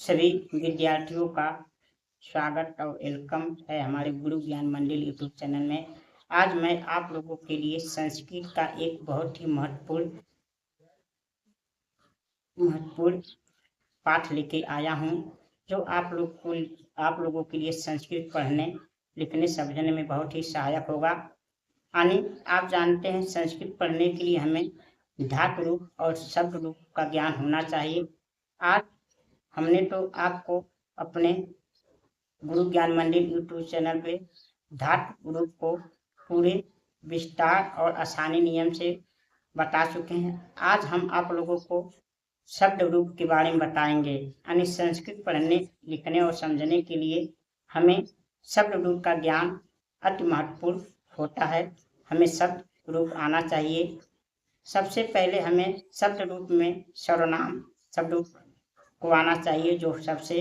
सभी विद्यार्थियों का स्वागत और वेलकम है हमारे गुरु ज्ञान मंदिर यूट्यूब चैनल में। आज मैं आप लोगों के लिए संस्कृत का एक बहुत ही महत्वपूर्ण पाठ लेके आया हूँ, जो आप लोगों के लिए संस्कृत पढ़ने, लिखने, समझने में बहुत ही सहायक होगा। आप जानते हैं संस्कृत पढ़ने के लिए हमें धातु रूप और शब्द रूप का ज्ञान होना चाहिए। आज हमने तो आपको अपने गुरु ज्ञान मंदिर यूट्यूब चैनल पे धातु रूप को पूरे विस्तार और आसानी नियम से बता चुके हैं। आज हम आप लोगों को शब्द रूप के बारे में बताएंगे। यानी संस्कृत पढ़ने, लिखने और समझने के लिए हमें शब्द रूप का ज्ञान अति महत्वपूर्ण होता है। हमें शब्द रूप आना चाहिए। सबसे पहले हमें शब्द रूप में सर्वनाम शब्द रूप को आना चाहिए, जो सबसे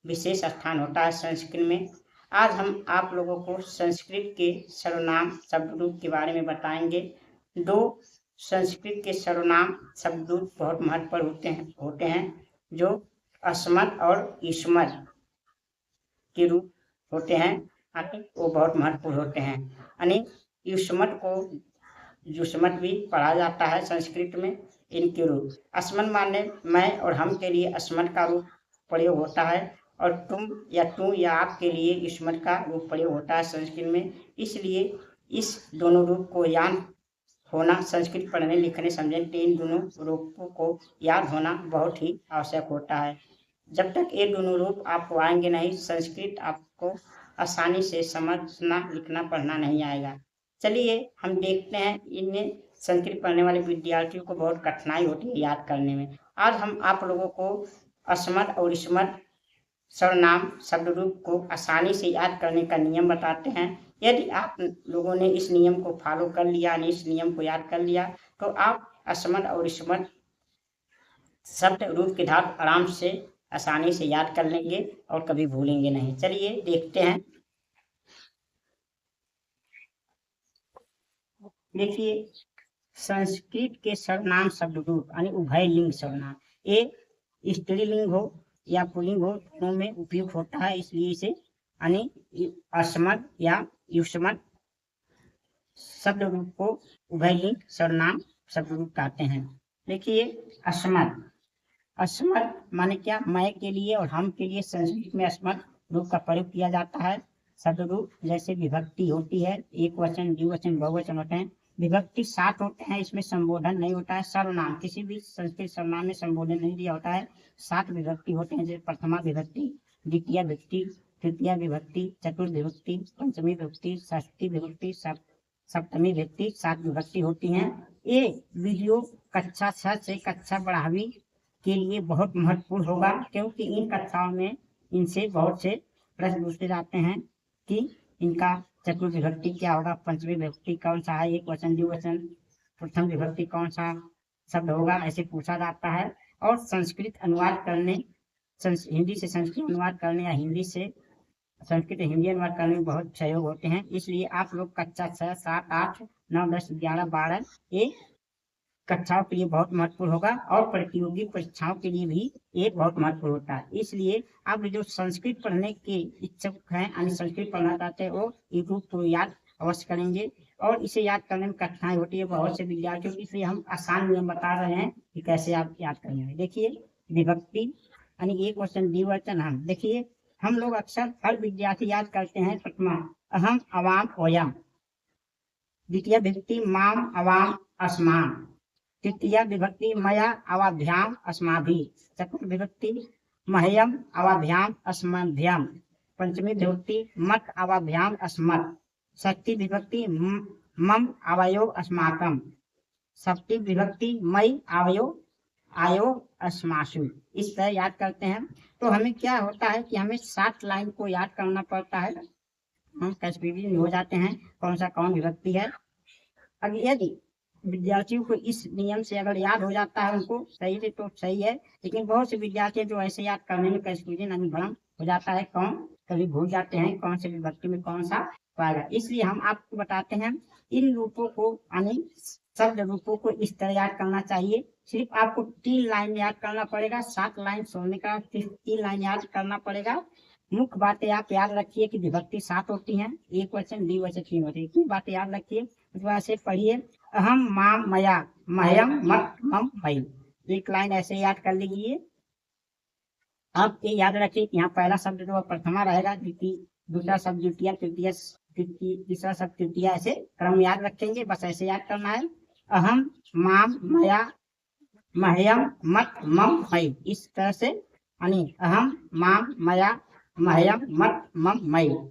विशेष स्थान होता है संस्कृत में। आज हम आप लोगों को संस्कृत के सर्वनाम शब्द रूप के बारे में बताएंगे। दो संस्कृत के सर्वनाम शब्द रूप बहुत महत्वपूर्ण होते हैं, जो अस्मत् और युष्मत् के रूप होते हैं। वो बहुत महत्वपूर्ण होते हैं। यानी युष्मत् को युष्मत् भी पढ़ा जाता है संस्कृत में। इनके रूप अस्मत् माने मैं और हम के लिए अस्मत् का रूप प्रयोग होता है, और तुम या तू या आप के लिए युष्मत् का रूप प्रयोग होता है संस्कृत में। इसलिए इस दोनों रूप को याद होना, संस्कृत पढ़ने, लिखने, समझने के इन दोनों रूपों को याद होना बहुत ही आवश्यक होता है। जब तक ये दोनों रूप आपको आएंगे नहीं, संस्कृत आपको आसानी से समझना, लिखना, पढ़ना नहीं आएगा। चलिए हम देखते हैं। इनमें संस्कृत पढ़ने वाले विद्यार्थियों को बहुत कठिनाई होती है याद करने में। आज हम आप लोगों को अस्मत् और युष्मत् सर्वनाम शब्द रूप को आसानी से याद करने का नियम बताते हैं। यदि आप लोगों ने इस नियम को फॉलो कर लिया, इस नियम को याद कर लिया, तो आप अस्मत् और युष्मत् शब्द रूप के धातु आराम से आसानी से याद कर लेंगे और कभी भूलेंगे नहीं। चलिए देखते हैं। देखिए, संस्कृत के सर्वनाम शब्द रूप यानी उभय लिंग सर्वनाम, ये स्त्रीलिंग हो या पुल्लिंग हो, दोनों में उपयुक्त होता है। इसलिए इसे यानी अस्मत् या युष्मत् शब्द रूप को उभय लिंग सर्वनाम शब्द रूप कहते हैं। देखिए, अस्मत् माने क्या, मैं के लिए और हम के लिए संस्कृत में अस्मत् रूप का प्रयोग किया जाता है। शब्द रूप जैसे विभक्ति होती है, एक वचन, द्विवचन, बहुवचन होते हैं। विभक्ति 7 होते हैं, इसमें संबोधन नहीं होता है। सर्वनाम किसी भी संस्कृत सर्वनाम में संबोधन नहीं दिया होता है। 7 विभक्ति होते हैं, जैसे प्रथमा विभक्ति, द्वितीय विभक्ति, तृतीय विभक्ति, चतुर्थ विभक्ति, पंचमी विभक्ति, षष्ठी विभक्ति, सप्तमी विभक्ति। 7 विभक्ति होती हैं। ये वीडियो कक्षा 6 से कक्षा 12वीं के लिए बहुत महत्वपूर्ण होगा, क्योंकि इन कक्षाओं में इनसे बहुत से प्रश्न पूछे जाते हैं कि इनका चतुर्थ विभक्ति क्या होगा, पंचमी विभक्ति कौन सा है, एक वचन, द्विवचन, प्रथम विभक्ति कौन सा शब्द होगा, ऐसे पूछा जाता है। और संस्कृत अनुवाद करने, हिंदी से संस्कृत अनुवाद करने या हिंदी से संस्कृत हिंदी अनुवाद करने में बहुत सहयोग होते हैं। इसलिए आप लोग कक्षा 6, 7, 8, 9, 10, 11, 12 ये कक्षाओं के लिए बहुत महत्वपूर्ण होगा, और प्रतियोगी परीक्षाओं के लिए भी ये बहुत महत्वपूर्ण होता है। इसलिए आप जो संस्कृत पढ़ने के इच्छुक हैं, यानी संस्कृत पढ़ना चाहते हैं, वो यूट्यूब को याद अवश्य करेंगे। और इसे याद करने में कठिनाई होती है बहुत से विद्यार्थियों की, इसलिए हम आसान नियम बता रहे हैं कि कैसे आप याद करेंगे। देखिए, विभक्ति यानी एक वचन, द्विवचन, हम। देखिए, हम लोग अक्सर हर विद्यार्थी याद करते हैं प्रथमा अहम, अवाम, वयम। द्वितीय विभक्ति माम, अवाम, अस्मान्। तृतीय विभक्ति मया, अवाभ्याम, अस्माभिः। चतुर्थ विभक्ति मह्यम, अवाभ्याम, अस्मभ्यम। पंचमी विभक्ति मत, अवाभ्याम, अस्मत्। षष्ठी विभक्ति मम, अवयो, अस्माकम। सप्तमी विभक्ति मई, आयो, अस्मासु। इस तरह याद करते हैं। तो हमें क्या होता है कि हमें 7 लाइन को याद करना पड़ता है। हम कंफ्यूजन हो जाते हैं कौन सा कौन विभक्ति है। अब यदि विद्यार्थियों को इस नियम से अगर याद हो जाता है उनको सही से, तो सही है। लेकिन बहुत से विद्यार्थी जो ऐसे याद करने में कंफ्यूजन, भ्रम हो जाता है, कभी भूल जाते हैं कौन से विभक्ति में कौन सा पाएगा। इसलिए हम आपको बताते हैं इन रूपों को यानी शब्द रूपों को इस तरह याद करना चाहिए। सिर्फ आपको 3 लाइन याद करना पड़ेगा, 7 लाइन छोड़ने का सिर्फ 3 लाइन याद करना पड़ेगा। मुख्य बातें आप याद रखिए कि विभक्ति 7 होती हैं, एक वचन द्विवचन 3 होती है। इतनी बातें याद रखिए। उस वजह से पढ़िए, अहम माम मया मह्यम मत मम मयि। एक लाइन ऐसे याद कर लीजिए। आप ये याद रखिए कि यहाँ पहला शब्द जो प्रथमा रहेगा, द्वितीय, दूसरा शब्द द्वितीय, तृतीय, तीसरा शब्द तृतीय, ऐसे क्रम याद रखेंगे। बस ऐसे याद करना है, अहम माम मया मह्यम मत मम मयि। इस तरह से यानी अहम माम मया मह्यम मत मम मयि हो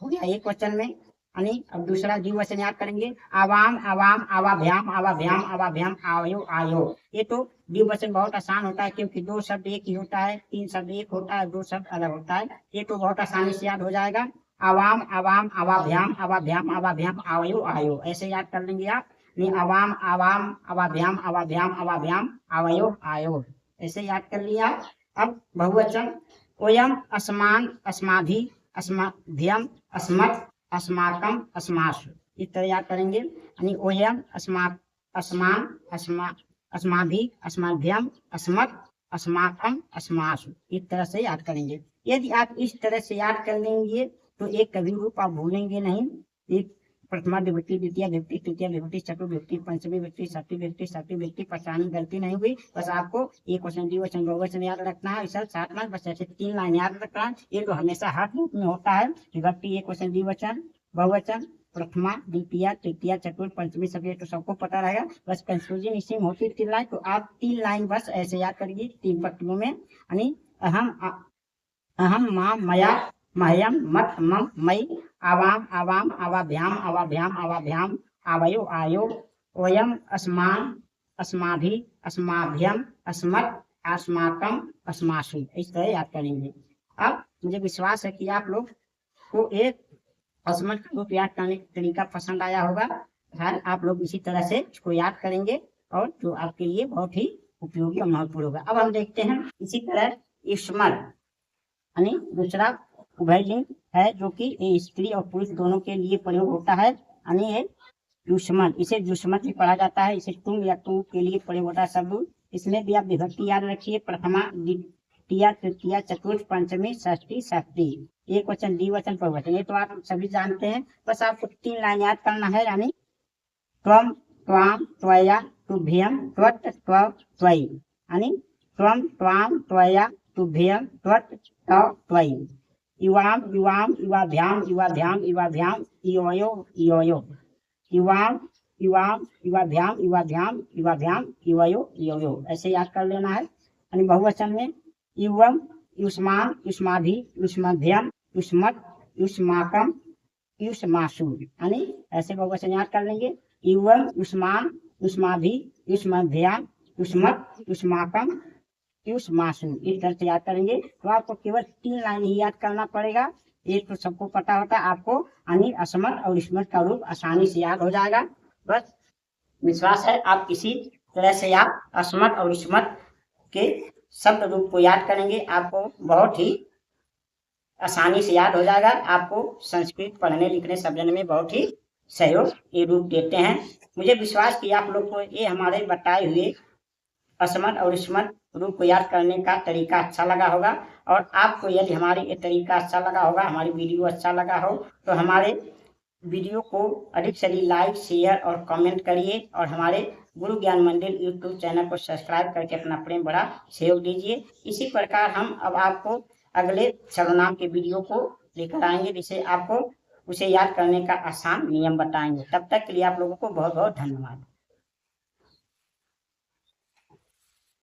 गया एक वचन में। यानी अब दूसरा द्विवचन याद करेंगे, आवाम आवाम आवाभ्याम आवाभ्याम आवाभ्याम आयो आयो। ये तो द्विवचन बहुत आसान होता है क्योंकि 2 शब्द एक ही होता है, 3 शब्द एक होता है, 2 शब्द अलग होता है। ये तो बहुत आसानी से याद हो जाएगा। आवाम आवाम आवाभ्याम आवाभ्याम आवाभ्याम आयो आयो, ऐसे याद कर लेंगे आप। आवाम आवाम आवाभ्याम आवाभ्याम आवाभ्याम आवयो आयो, ऐसे याद कर लिया। अब बहुवचन, ओयम अस्मान अस्माभि अस्माभ्यम अस्मत् अस्माकम अस्मासु, इस तरह याद करेंगे। यानी ओयम अस्मान अस्माभि अस्माभ्यम अस्मत् अस्माकम अस्मासु, इस तरह से याद करेंगे। यदि आप इस तरह से याद कर लेंगे तो एक कभी रूप आप भूलेंगे नहीं। एक प्रथमा विभक्ति, द्वितीय विभक्ति, तृतीय विभक्ति, चतुर्थ विभक्ति, पंचमी विभक्ति, षष्ठी विभक्ति, सप्तमी विभक्ति, परेशानी गलती नहीं हुई। बस आपको एक वचन द्विवचन बहुवचन याद रखना है। इस 7 लाइन, बस ऐसे 3 लाइन याद रखना है। ये तो हमेशा हर रूप में होता है, विभक्ति एक वचन द्विवचन बहुवचन, प्रथमा द्वितीय तृतीय चतुर्थ पंचमी, सब ये तो सबको पता रहेगा। बस कंफ्यूजन इसी में होती है 3 लाइन। तो आप 3 लाइन बस ऐसे याद करिए 3 पंक्तियों में। यानी अहम माम मया मह्यम मत मम मयि आवाम आवाम आवाभ्याम आवाभ्याम आवाभ्याम आवयो आयो ओयम अस्मान अस्माभि अस्माभ्यम अस्मत् अस्माकम अस्मासु, इस तरह याद करेंगे। अब मुझे विश्वास है कि आप लोग को एक अस्मत् का रूप याद करने का तरीका पसंद आया होगा। शायद आप लोग इसी तरह से इसको याद करेंगे और जो आपके लिए बहुत ही उपयोगी और महत्वपूर्ण होगा। अब हम देखते हैं इसी तरह युष्मत् यानी दूसरा उभयलिंग है जो कि स्त्री और पुरुष दोनों के लिए प्रयोग होता है। यानी ये युष्मत्, इसे युष्मत् भी पढ़ा जाता है। इसे तुम या तुम के लिए प्रयोग होता है शब्द। इसमें भी आप विभक्ति याद रखिए, प्रथमा द्वितीय तृतीय चतुर्थ पंचमी षष्ठी सप्तमी, एक वचन द्विवचन बहुवचन, ये तो आप सभी जानते हैं। बस आपको 3 लाइन याद करना है। यानी त्वम त्वाम त्वया तुभ्यम त्वत् त्वं त्वयि, यानी त्वम त्वाम त्वया तुभ्यम त्वत् त्वं त्वयि, युवाम युवाम युवाभ्याम युवाभ्याम युवाभ्याम इयोयो इयोयो, युवाम युवाम युवाभ्याम युवाभ्याम युवाभ्याम इयोयो इयोयो, ऐसे याद कर लेना है। यानी बहुवचन में युवम युष्मान युष्माभि युष्मभ्यम युष्मत् युष्माकम युष्मासु, यानी ऐसे बहुवचन याद कर लेंगे। युवम युष्मान युष्माभि युष्मभ्यम युष्मत् युष्माकम युष्मासु, इस तरह से याद करेंगे। तो आपको केवल 3 लाइन ही याद करना पड़ेगा। ये तो सबको पता होता है आपको। यानी अस्मत् और युष्मत् का रूप आसानी से याद हो जाएगा। बस विश्वास है आप किसी तरह से आप अस्मत् और युष्मत् के शब्द रूप को याद करेंगे, आपको बहुत ही आसानी से याद हो जाएगा। आपको संस्कृत पढ़ने लिखने समझने में बहुत ही सहयोग ये रूप देते हैं। मुझे विश्वास कि आप लोग को ये हमारे बताए हुए अस्मत् और युष्मत् रूप को याद करने का तरीका अच्छा लगा होगा। और आपको यदि हमारी ये तरीका अच्छा लगा होगा, हमारी वीडियो अच्छा लगा हो, तो हमारे वीडियो को अधिक से अधिक लाइक शेयर और कमेंट करिए और हमारे गुरु ज्ञान मंदिर यूट्यूब चैनल को सब्सक्राइब करके अपना प्रेम बड़ा सहयोग दीजिए। इसी प्रकार हम अब आपको अगले सर्वनाम के वीडियो को लेकर आएंगे, जिसे आपको उसे याद करने का आसान नियम बताएंगे। तब तक के लिए आप लोगों को बहुत बहुत धन्यवाद।